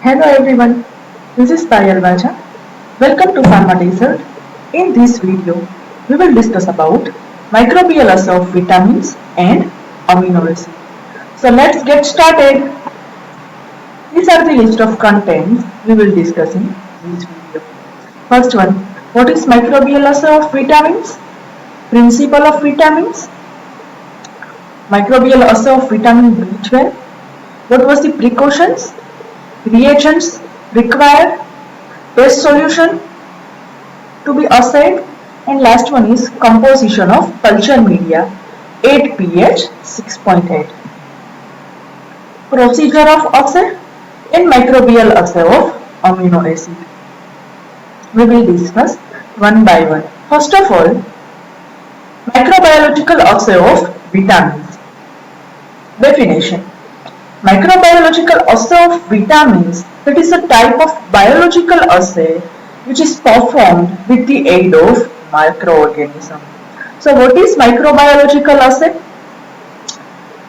Hello everyone, this is Payal Raja. Welcome to Pharma Desert. In this video, we will discuss about microbial assay of vitamins and amino acids. So let's get started. These are the list of contents we will discuss in this video. First one, what is microbial assay of vitamins? Principle of vitamins. Microbial assay of vitamin B12. What was the precautions? Reagents required, test solution to be assayed, and last one is composition of culture media 8 pH 6.8. Procedure of assay and microbial assay of amino acid. We will discuss one by one. First of all, microbiological assay of vitamins. Definition. Microbiological assay of vitamins, that is a type of biological assay which is performed with the aid of microorganism. So what is microbiological assay?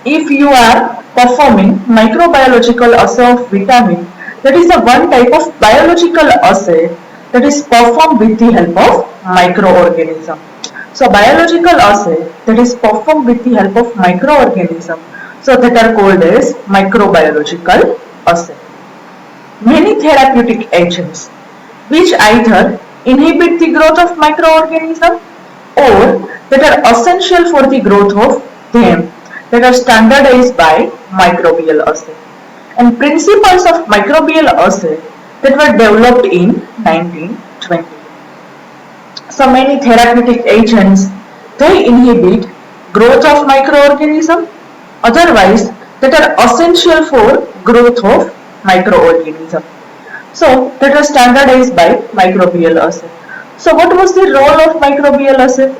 If you are performing microbiological assay of vitamin, that is the one type of biological assay that is performed with the help of microorganism. So biological assay that is performed with the help of microorganism, so that are called as microbiological assay. Many therapeutic agents which either inhibit the growth of microorganism or that are essential for the growth of them, that are standardized by microbial assay. And principles of microbial assay that were developed in 1920. So many therapeutic agents, they inhibit growth of microorganism, otherwise that are essential for growth of microorganism. So that was standardized by microbial assay. So what was the role of microbial assay?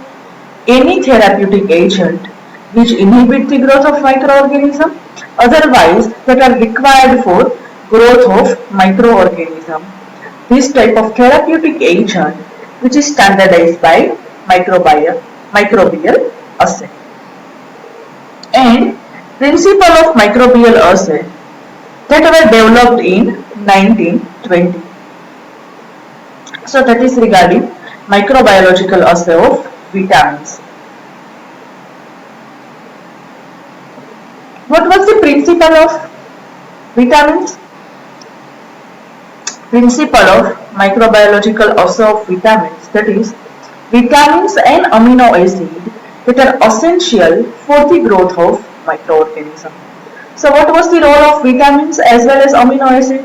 Any therapeutic agent which inhibit the growth of microorganism, otherwise that are required for growth of microorganism. This type of therapeutic agent which is standardized by microbial assay. And principle of microbial assay that were developed in 1920. So that is regarding microbiological assay of vitamins. What was the principle of vitamins? Principle of microbiological assay of vitamins, that is vitamins and amino acid that are essential for the growth of microorganism. So what was the role of vitamins as well as amino acid?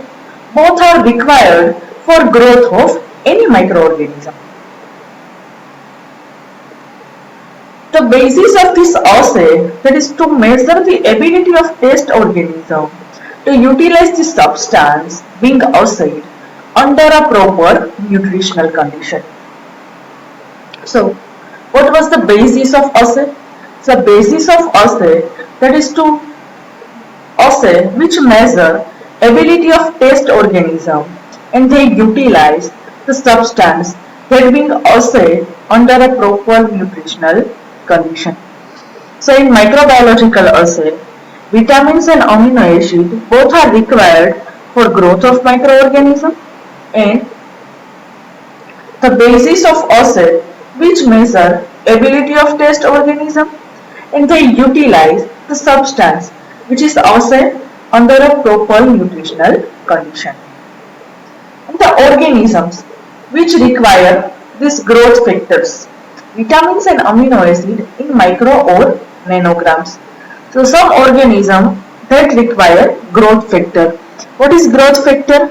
Both are required for growth of any microorganism. The basis of this assay, that is to measure the ability of test organism to utilize the substance being assayed under a proper nutritional condition. So what was the basis of assay? The basis of assay, that is to assay which measure ability of test organism and they utilize the substance that being assayed under a proper nutritional condition. So in microbiological assay, vitamins and amino acid both are required for growth of microorganism, and the basis of assay which measure ability of test organism and they utilize the substance which is assayed under a proper nutritional condition. And the organisms which require these growth factors, vitamins and amino acid in micro or nanograms. So some organisms that require growth factor. What is growth factor?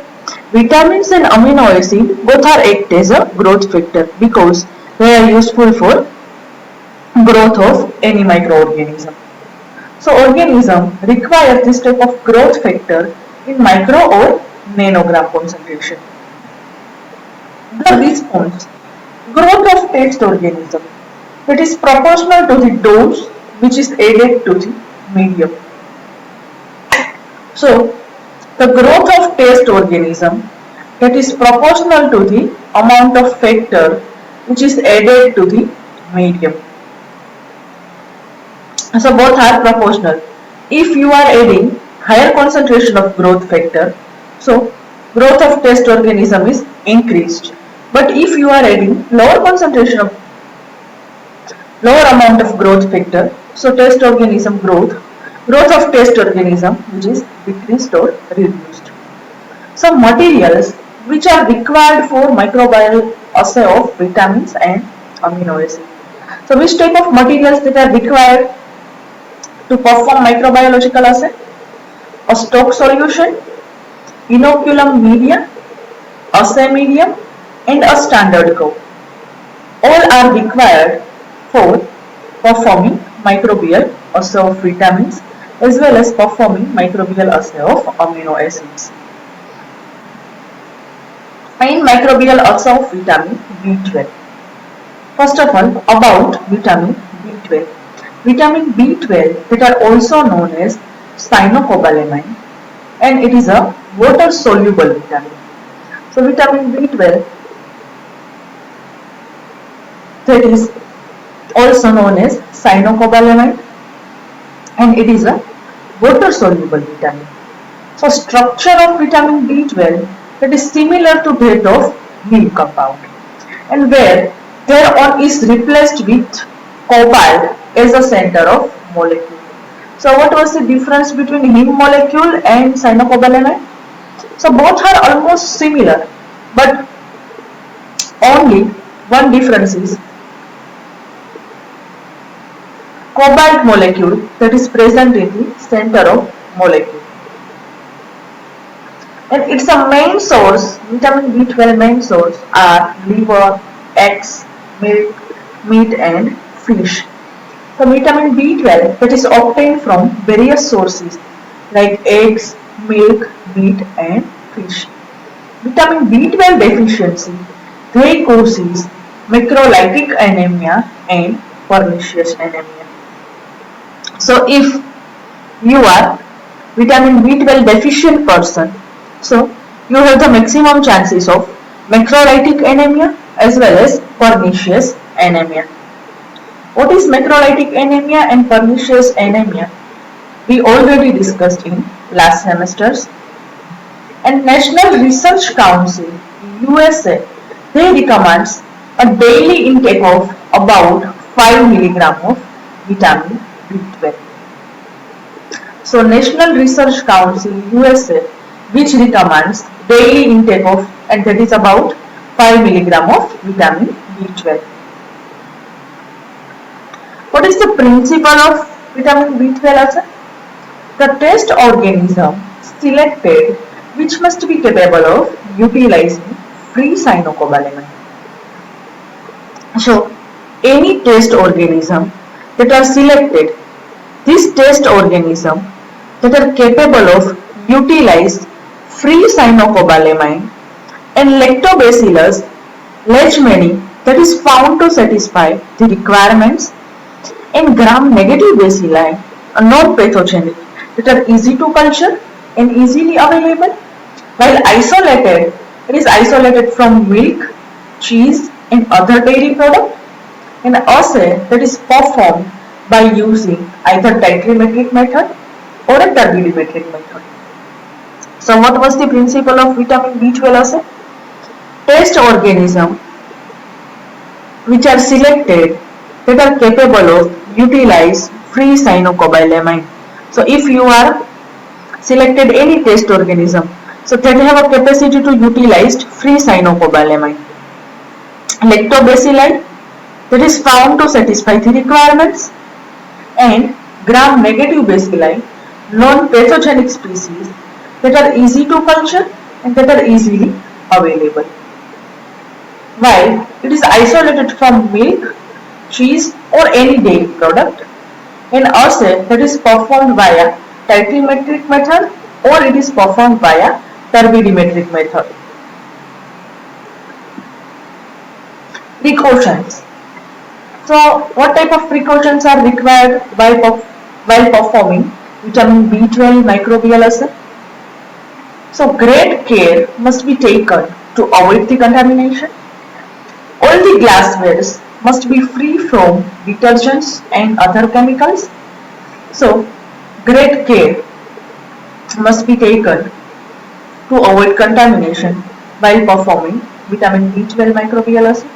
Vitamins and amino acid both are act as a growth factor because they are useful for growth of any microorganism. So organism require this type of growth factor in micro or nanogram concentration. The response, growth of test organism, that is proportional to the dose which is added to the medium. So the growth of test organism, that is proportional to the amount of factor which is added to the medium. So both are proportional. If you are adding higher concentration of growth factor, so growth of test organism is increased. But if you are adding lower concentration of lower amount of growth factor, so test organism growth of test organism which is decreased or reduced. Some materials which are required for microbial assay of vitamins and amino acids. So which type of materials that are required to perform microbiological assay? A stock solution, inoculum media, assay medium and a standard curve. All are required for performing microbial assay of vitamins as well as performing microbial assay of amino acids. In microbial assay of vitamin B12. First of all, about vitamin B12. Vitamin B12 that are also known as cyanocobalamin and it is a water soluble vitamin. So vitamin B12 that is also known as cyanocobalamin and it is a water soluble vitamin. So structure of vitamin B12 that is similar to that of heme compound and where thereon is replaced with cobalt as a center of molecule. So what was the difference between heme molecule and cyanocobalamin? So both are almost similar but only one difference is cobalt molecule that is present in the center of molecule. And it's a main source, vitamin B12 main source are liver, eggs, milk, meat and fish. So vitamin B12 that is obtained from various sources like eggs, milk, meat and fish. Vitamin B12 deficiency they causes macrolytic anemia and pernicious anemia. So if you are vitamin B12 deficient person, so you have the maximum chances of macrolytic anemia as well as pernicious anemia. What is macrolytic anemia and pernicious anemia? We already discussed in last semesters. And National Research Council USA they recommends a daily intake of about 5 milligram of vitamin B12. So National Research Council USA which recommends daily intake of and that is about 5 milligram of vitamin B12. What is the principle of vitamin B12 assay? The test organism selected which must be capable of utilizing free cyanocobalamin. So any test organism that are selected, this test organism that are capable of utilize free cyanocobalamin and lactobacillus leishmanii that is found to satisfy the requirements and gram-negative bacilli are non-pathogenic that are easy to culture and easily available, while isolated, it is isolated from milk, cheese and other dairy product. An assay that is performed by using either titrimetric method or a turbidimetric method. So what was the principle of vitamin B12 assay? Test organism which are selected that are capable of utilize free cyanocobalamin. So if you are selected any test organism, so that have a capacity to utilize free cyanocobalamin. Lactobacilli that is found to satisfy the requirements and gram-negative bacilli non-pathogenic species that are easy to culture and that are easily available. While it is isolated from milk, cheese or any dairy product, an assay that is performed via titrimetric method or it is performed via turbidimetric method. Precautions. So what type of precautions are required while performing vitamin B12 microbial assay? So great care must be taken to avoid the contamination. All the glasswares must be free from detergents and other chemicals. So great care must be taken to avoid contamination while performing vitamin B12 microbial assay.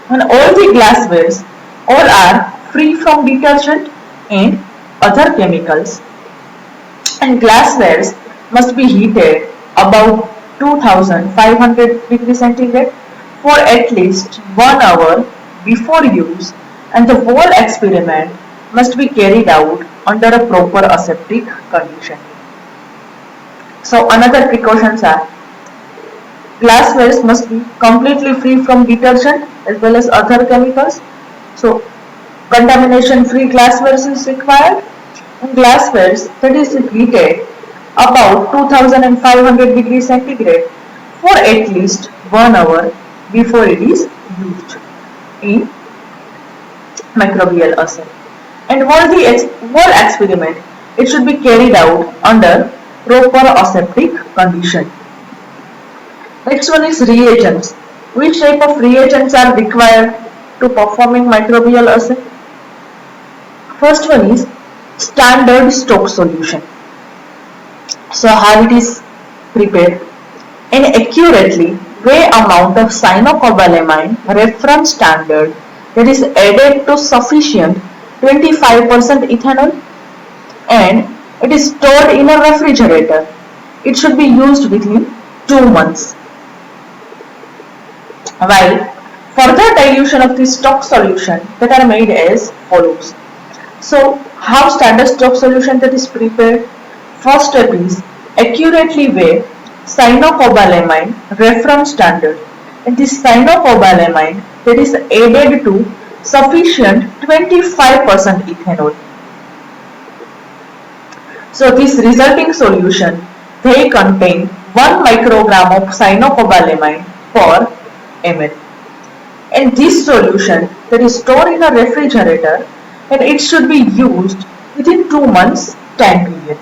And all the glasswares all are free from detergent and other chemicals, and glasswares must be heated above 2500 degrees centigrade for at least 1 hour before use, and the whole experiment must be carried out under a proper aseptic condition. So another precautions are glasswares must be completely free from detergent as well as other chemicals. So contamination free glasswares is required, and glasswares that is heated about 2500 degrees centigrade for at least 1 hour before it is used in microbial assay. And whole experiment, it should be carried out under proper aseptic condition. Next one is reagents. Which type of reagents are required to performing microbial assay? First one is standard stock solution. So how it is prepared? An accurately weigh amount of cyanocobalamin reference standard that is added to sufficient 25% ethanol, and it is stored in a refrigerator. It should be used within 2 months. While further dilution of the stock solution that are made as follows. So how standard stock solution that is prepared? First step is accurately weigh cyanocobalamin reference standard, and this cyanocobalamin that is added to sufficient 25% ethanol. So this resulting solution, they contain 1 microgram of cyanocobalamin per ml, and this solution that is stored in a refrigerator, and it should be used within 2 months time period.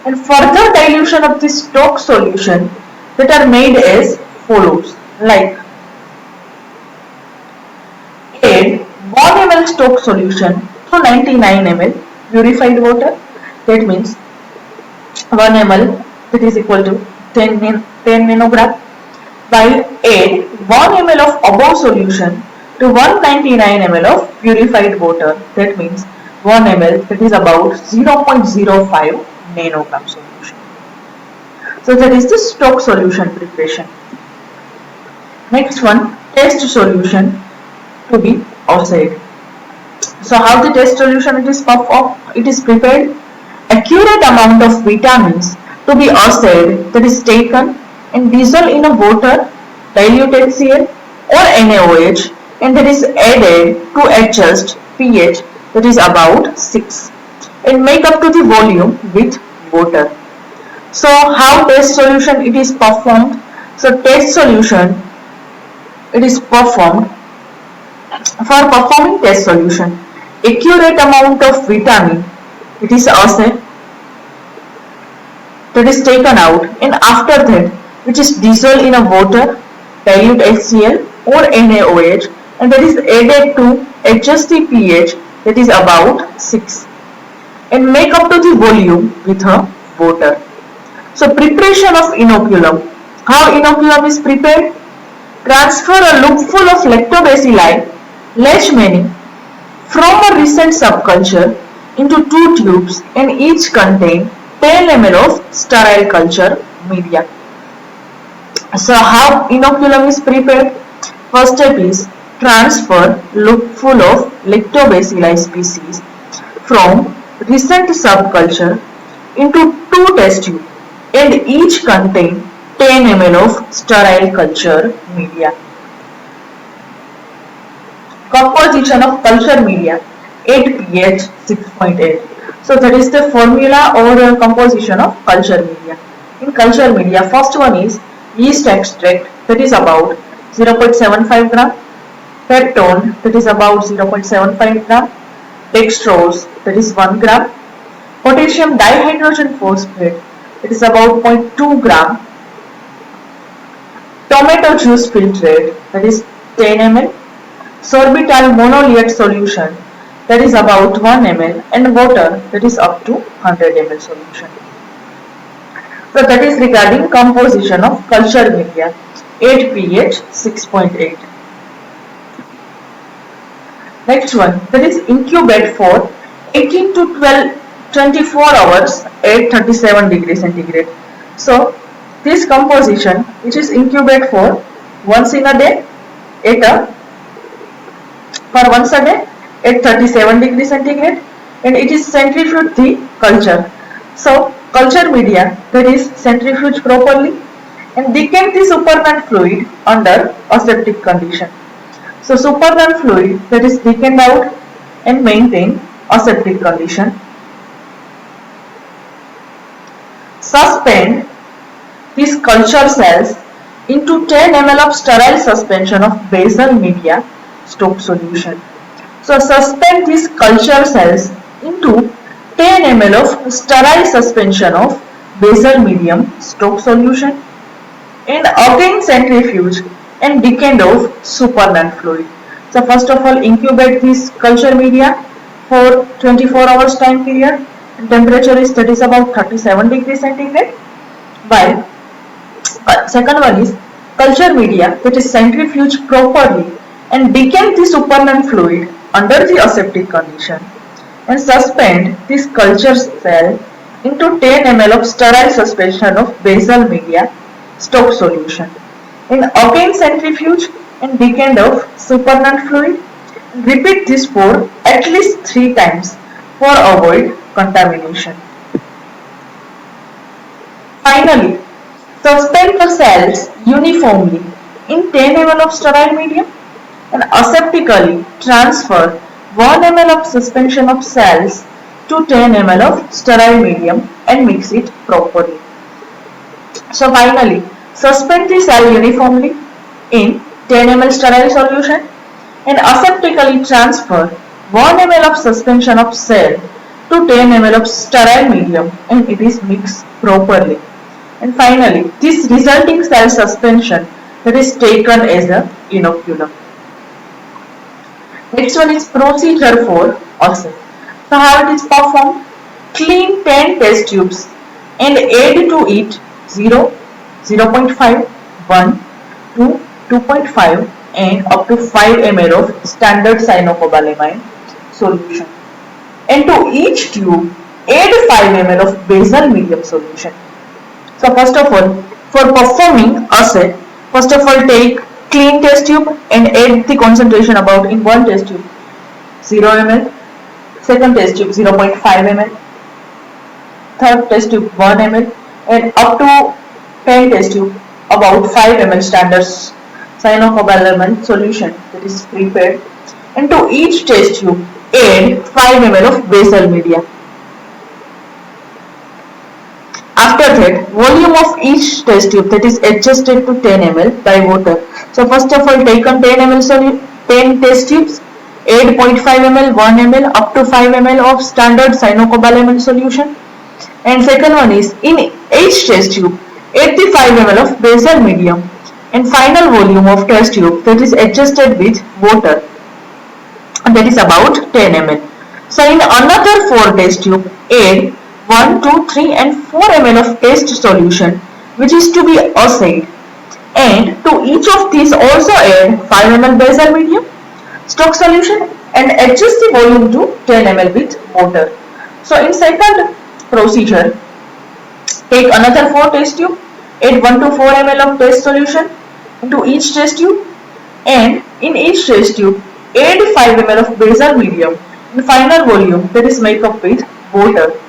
And further dilution of this stock solution that are made as follows, like add 1 ml stock solution to 99 ml purified water. That means 1 ml that is equal to 10 nanogram, while add 1 ml of above solution to 199 ml of purified water. That means 1 ml that is about 0.05 nanogram solution. So that is the stock solution preparation. Next one, test solution to be assayed. So how the test solution it is performed? It is prepared. Accurate amount of vitamins to be assayed that is taken and dissolved in a water, dilute HCl or NaOH, and that is added to adjust pH that is about 6, and make up to the volume with water. So how test solution it is performed? So test solution it is performed. For performing test solution, accurate amount of vitamin it is assayed, that is taken out, and after that which is dissolved in a water, dilute HCl or NaOH, and that is added to adjust the pH that is about 6, and make up to the volume with a water. So preparation of inoculum. How inoculum is prepared? Transfer a loopful of lactobacilli leishmani from a recent subculture into 2 tubes, and each contain 10 ml of sterile culture media. So how inoculum is prepared? First step is transfer loopful of lactobacilli species from recent subculture into 2 test tubes, and each contain 10 ml of sterile culture media. Composition of culture media at pH 6.8. So that is the formula or composition of culture media. In culture media, first one is yeast extract that is about 0.75 gram, peptone that is about 0.75 gram, dextrose that is 1 gram, potassium dihydrogen phosphate that is about 0.2 gram, tomato juice filtrate that is 10 ml, sorbitol monolate solution that is about 1 ml, and water that is up to 100 ml solution. So that is regarding composition of cultured media. 8 pH 6.8. Next one, that is incubate for 18 to 24 hours at 37 degrees centigrade. So this composition, which is incubate for once in a day at a for once a day at 37 degrees centigrade, and it is centrifuge the culture. So culture media that is centrifuge properly and decant the supernatant fluid under aseptic condition. So supernatant fluid that is decant out and maintain aseptic condition. Suspend these culture cells into 10 ml of sterile suspension of basal media Stokes solution. So suspend these culture cells into 10 ml of sterile suspension of basal medium Stokes solution and again centrifuge and decant of supernatant fluid. So first of all incubate this culture media for 24 hours time period. Temperature is that is about 37 degrees centigrade. While second one is culture media that is centrifuge properly and decant the supernatant fluid under the aseptic condition and suspend this culture cell into 10 ml of sterile suspension of basal media Stokes solution and again centrifuge and decant of supernatant fluid. Repeat this for at least 3 times for avoid contamination. Finally, suspend the cells uniformly in 10 ml of sterile medium and aseptically transfer 1 ml of suspension of cells to 10 ml of sterile medium and mix it properly. So finally, suspend the cell uniformly in 10 ml sterile solution and aseptically transfer 1 ml of suspension of cell to 10 ml of sterile medium and it is mixed properly. And finally, this resulting cell suspension that is taken as a inoculum. Next one is procedure for assay. So how it is performed? Clean 10 test tubes and add to it 0, 0.5, 1, 2, 2.5 and up to 5 ml of standard cyanocobalamin solution. And to each tube add 5 ml of basal medium solution. So first of all, for performing assay, first of all take clean test tube and add the concentration about in one test tube 0 ml, second test tube 0.5 ml, third test tube 1 ml and up to 10 test tube about 5 ml standard cyanocobalamin solution that is prepared, and to each test tube add 5 ml of basal media. After that, volume of each test tube that is adjusted to 10 ml by water. So first of all, taken 10 ml 10 test tubes, add 0.5 ml, 1 ml up to 5 ml of standard cyanocobalamin solution. And second one is in each test tube, add the 5 ml of basal medium and final volume of test tube that is adjusted with water, and that is about 10 ml. So in another 4 test tube, add 1, 2, 3 and 4 ml of test solution which is to be assayed, and to each of these also add 5 ml basal medium Stokes solution and adjust the volume to 10 ml with water. So in second procedure, take another 4 test tube, add 1 to 4 ml of test solution into each test tube, and in each test tube add 5 ml of basal medium and final volume that is made up with water.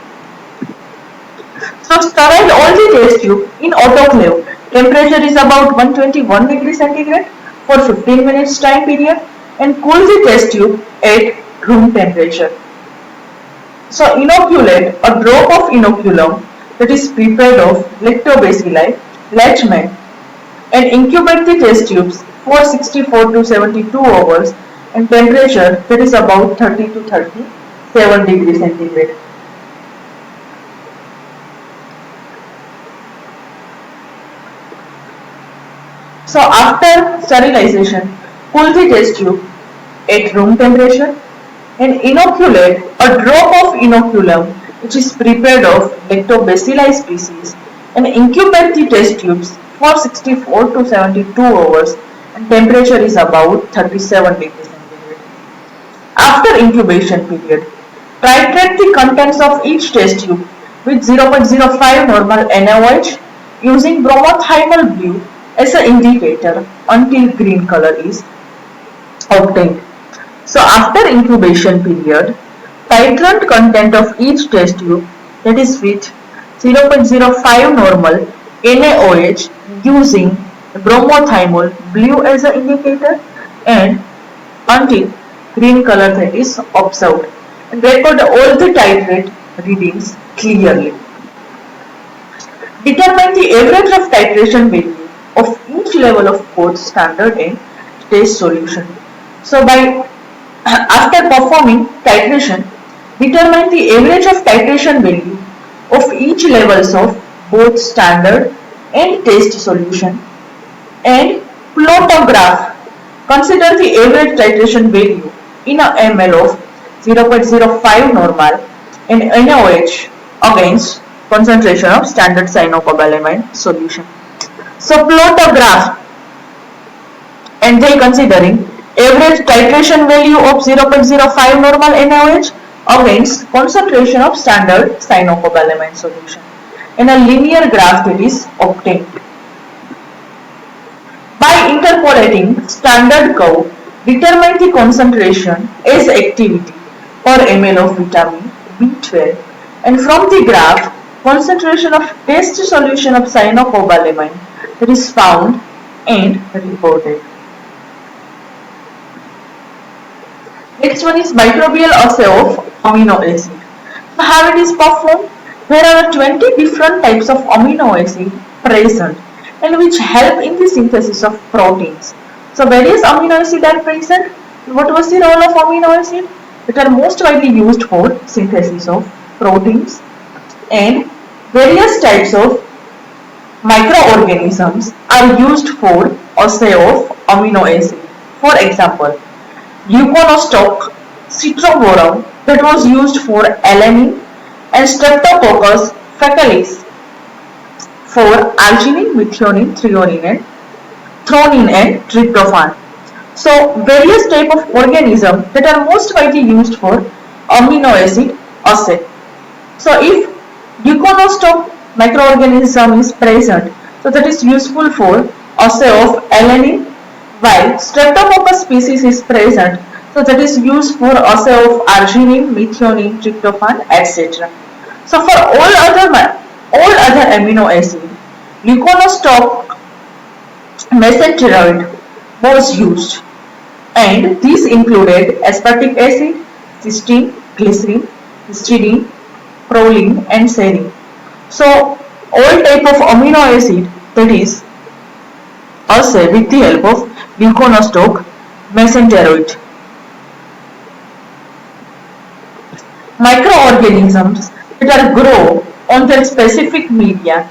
So sterile all the test tube in autoclave. Temperature is about 121 degrees centigrade for 15 minutes time period and cool the test tube at room temperature. So inoculate a drop of inoculum that is prepared of lactobacilli, latchman, and incubate the test tubes for 64 to 72 hours and temperature that is about 30 to 37 degrees centigrade. So after sterilization, cool the test tube at room temperature and inoculate a drop of inoculum which is prepared of lactobacilli species and incubate the test tubes for 64 to 72 hours and temperature is about 37 degrees centigrade. After incubation period, titrate the contents of each test tube with 0.05 normal NaOH using bromothiamyl blue as an indicator until green color is obtained. So after incubation period, titrant content of each test tube, that is with 0.05 normal NaOH using bromothiamyl blue as an indicator and until green color that is observed, and record all the titrate readings clearly. Determine the average of titration value of each level of both standard and test solution. So by after performing titration, determine the average of titration value of each levels of both standard and test solution and plot a graph. Consider the average titration value in a ml of 0.05 normal and NaOH against concentration of standard cyanocobalamin solution. So plot a graph and then considering average titration value of 0.05 normal NaOH against concentration of standard cyanocobalamin solution in a linear graph that is obtained. By interpolating standard curve, determine the concentration as activity per ml of vitamin B12 and from the graph concentration of test solution of cyanocobalamin that is found and reported. Next one is microbial assay of amino acid. So how it is performed? There are 20 different types of amino acid present and which help in the synthesis of proteins. So various amino acids are present. What was the role of amino acid? That are most widely used for synthesis of proteins, and various types of microorganisms are used for assay of amino acid. For example, Leuconostoc citroborum that was used for alanine and Streptococcus faecalis for arginine, methionine, threonine and tryptophan. So various type of organisms that are most widely used for amino acid assay. So if Leuconostoc microorganism is present, so that is useful for assay of alanine, while Streptococcus species is present, so that is used for assay of arginine, methionine, tryptophan, etc. So for all other amino acid, Leuconostoc mesenteroid was used, and these included aspartic acid, cysteine, glycerin, histidine, proline and serine. So all type of amino acid that is assay with the help of Leuconostoc mesenteroid. Microorganisms that grow on their specific media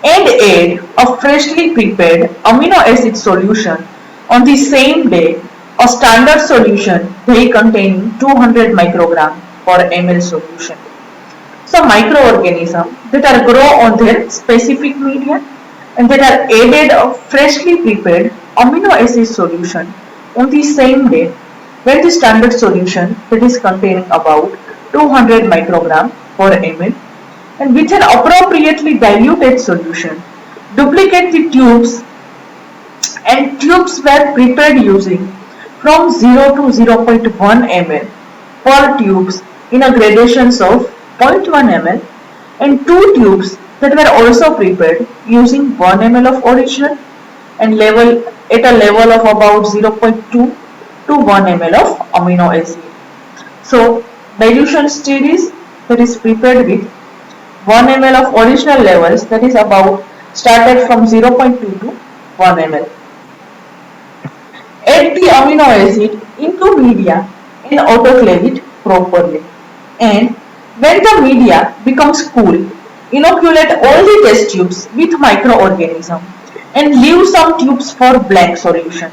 and add a freshly prepared amino acid solution on the same day. A standard solution they containing 200 microgram per ml solution. So microorganisms that are grow on their specific media and that are added a freshly prepared amino acid solution on the same day when the standard solution that is containing about 200 microgram per ml, and with an appropriately diluted solution, duplicate the tubes, and tubes were prepared using from 0 to 0.1 ml per tubes in a gradations of 0.1 ml, and two tubes that were also prepared using 1 ml of original and at a level of about 0.2 to 1 ml of amino acid. So dilution series that is prepared with 1 ml of original levels, that is about started from 0.2 to 1 ml. Add the amino acid into media and autoclave it properly, and when the media becomes cool, inoculate all the test tubes with microorganism and leave some tubes for blank solution,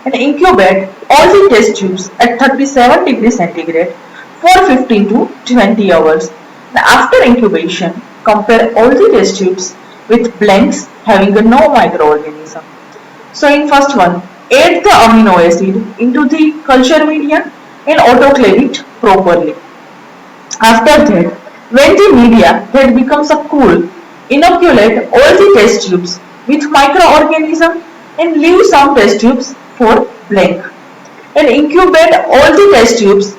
and incubate all the test tubes at 37 degrees centigrade for 15 to 20 hours. After incubation, compare all the test tubes with blanks having no microorganism. So in first one, add the amino acid into the culture medium and autoclave it properly. After that, when the media that becomes a cool, inoculate all the test tubes with microorganism and leave some test tubes for blank. And incubate all the test tubes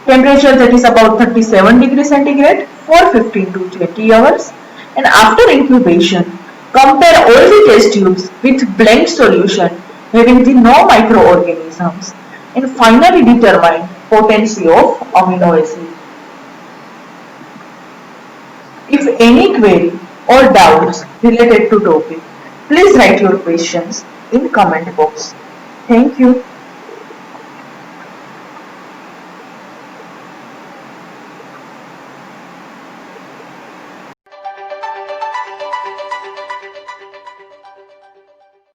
temperature that is about 37 degrees centigrade for 15 to 20 hours. And after incubation, compare all the test tubes with blank solution having the no microorganisms and finally determine potency of amino acid. If any query or doubts related to topic, please write your questions in comment box. Thank you.